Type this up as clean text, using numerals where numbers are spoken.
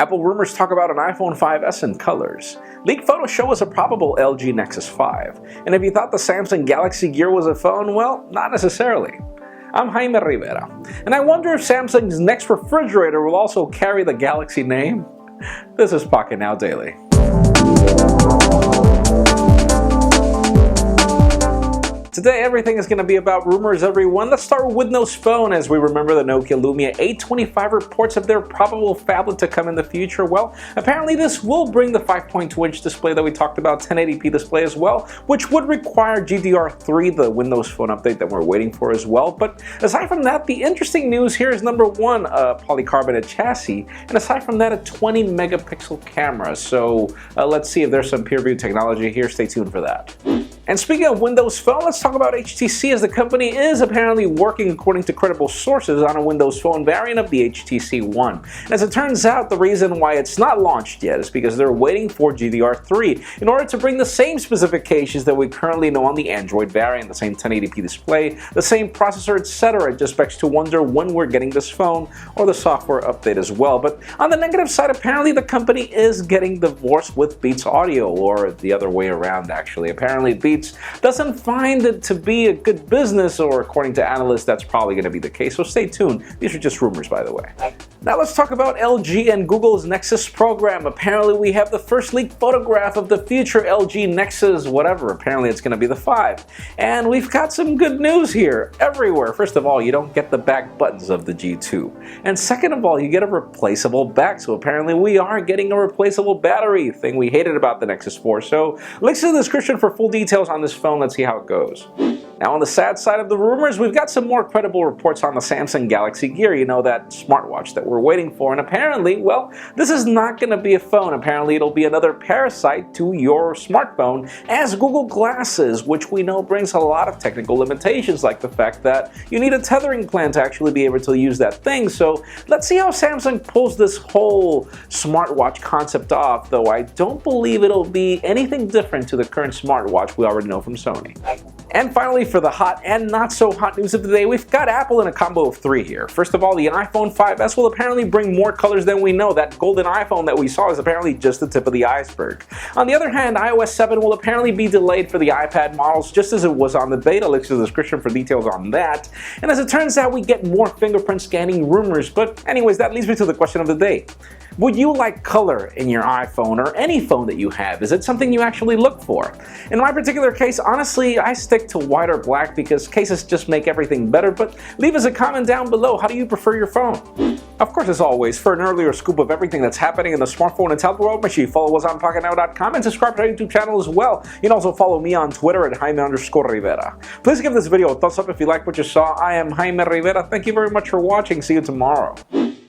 Apple rumors talk about an iPhone 5s in colors. Leaked photos show us a probable LG Nexus 5. And if you thought the Samsung Galaxy Gear was a phone, well, not necessarily. I'm Jaime Rivera, and I wonder if Samsung's next refrigerator will also carry the Galaxy name? This is Pocketnow Daily. Today, everything is going to be about rumors, everyone. Let's start with Windows Phone. As we remember, the Nokia Lumia 825 reports of their probable phablet to come in the future. Well, apparently this will bring the 5.2-inch display that we talked about, 1080p display as well, which would require GDR3, the Windows Phone update that we're waiting for as well. But aside from that, the interesting news here is number one, a polycarbonate chassis, and aside from that, a 20-megapixel camera. So let's see if there's some peer-reviewed technology here. Stay tuned for that. And speaking of Windows Phone, let's talk about HTC, as the company is apparently working, according to credible sources, on a Windows Phone variant of the HTC One. And as it turns out, the reason why it's not launched yet is because they're waiting for GDR3 in order to bring the same specifications that we currently know on the Android variant, the same 1080p display, the same processor, etc. It just begs to wonder when we're getting this phone or the software update as well. But on the negative side, apparently the company is getting divorced with Beats Audio, or the other way around actually. Apparently Beats doesn't find it to be a good business, or according to analysts, that's probably going to be the case, so stay tuned. These are just rumors, by the way. Now let's talk about LG and Google's Nexus program. Apparently we have the first leaked photograph of the future LG Nexus, whatever. Apparently it's going to be the 5. And we've got some good news here everywhere. First of all, you don't get the back buttons of the G2. And second of all, you get a replaceable back. So apparently we are getting a replaceable battery, thing we hated about the Nexus 4. So links in the description for full details on this phone. Let's see how it goes. Now on the sad side of the rumors, we've got some more credible reports on the Samsung Galaxy Gear, you know, that smartwatch that we're waiting for, and apparently, well, this is not going to be a phone. Apparently it'll be another parasite to your smartphone as Google Glasses, which we know brings a lot of technical limitations, like the fact that you need a tethering plan to actually be able to use that thing. So let's see how Samsung pulls this whole smartwatch concept off, though I don't believe it'll be anything different to the current smartwatch we already know from Sony. And finally, for the hot and not so hot news of the day, we've got Apple in a combo of 3 here. First of all, the iPhone 5s will apparently bring more colors than we know. That golden iPhone that we saw is apparently just the tip of the iceberg. On the other hand, iOS 7 will apparently be delayed for the iPad models, just as it was on the beta. Links in the description for details on that. And as it turns out, we get more fingerprint scanning rumors. But anyways, that leads me to the question of the day. Would you like color in your iPhone or any phone that you have? Is it something you actually look for? In my particular case, honestly, I stick to white or black because cases just make everything better, but leave us a comment down below. How do you prefer your phone? Of course, as always, for an earlier scoop of everything that's happening in the smartphone and tablet world, make sure you follow us on Pocketnow.com and subscribe to our YouTube channel as well. You can also follow me on Twitter at Jaime_Rivera. Please give this video a thumbs up if you like what you saw. I am Jaime Rivera. Thank you very much for watching. See you tomorrow.